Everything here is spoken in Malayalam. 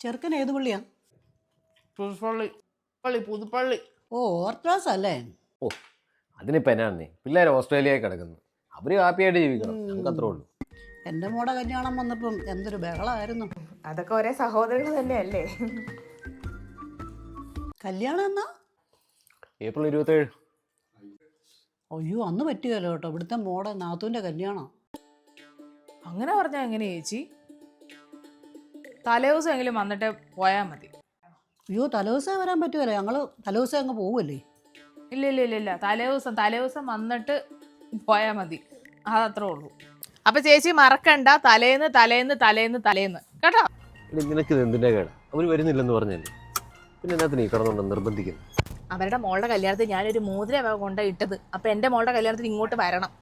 ചെറുക്കൻ ഏത് പള്ളിയാ? പുതുപ്പള്ളി പുതുപ്പള്ളി. ഓ, ഓർത്തഡോക്സ് അല്ലേ? ഓ, അതിനിപ്പോൾ എന്നാന്നേ, പിള്ളേർ ഓസ്ട്രേലിയയിൽ കിടക്കുന്നു, അവർ ഹാപ്പിയായിട്ട് ജീവിക്കണം, നമുക്ക് അത്രേ ഉള്ളൂ. എൻ്റെ മോടെ കല്യാണം വന്നപ്പം എന്തൊരു ബഹളമായിരുന്നു. അതൊക്കെ ഒരേ സഹോദരങ്ങൾ തന്നെയല്ലേ. കല്യാണം എന്നാ? ഏപ്രിൽ 27. അയ്യോ, അന്ന് പറ്റുകയല്ലോ കേട്ടോ, ഇവിടുത്തെ മോടെ നാത്തൂൻ്റെ കല്യാണം. അങ്ങനെ പറഞ്ഞാൽ എങ്ങനെ ചേച്ചി? തലേദിവസം എങ്കിലും വന്നിട്ട് പോയാൽ മതി. അയ്യോ, തലേദിവസം വരാൻ പറ്റുമല്ലോ, ഞങ്ങൾ തലേദിവസം അങ്ങ് പോവുമല്ലേ. ഇല്ല ഇല്ല ഇല്ല ഇല്ല, തലേദിവസം വന്നിട്ട് പോയാൽ മതി, അതത്രേ ഉള്ളൂ. അപ്പൊ ചേച്ചി മറക്കണ്ട, തലേന്ന് തലേന്ന് തലേന്ന് തലേന്ന് കേട്ടോ. നിനക്ക് ഇത് എന്തിൻ്റെ കേടാ? അവർ വരുന്നില്ലെന്ന് പറഞ്ഞല്ലേ, പിന്നെ എന്നാത്തിന് ഈ കിടന്നുകൊണ്ട് നിർബന്ധിക്കുന്നു? അവരുടെ മോളുടെ കല്യാണത്തിന് ഞാനൊരു മോതിര കൊണ്ട് ഇട്ടത്. അപ്പൊ എന്റെ മോളുടെ കല്യാണത്തിന് ഇങ്ങോട്ട് വരണം.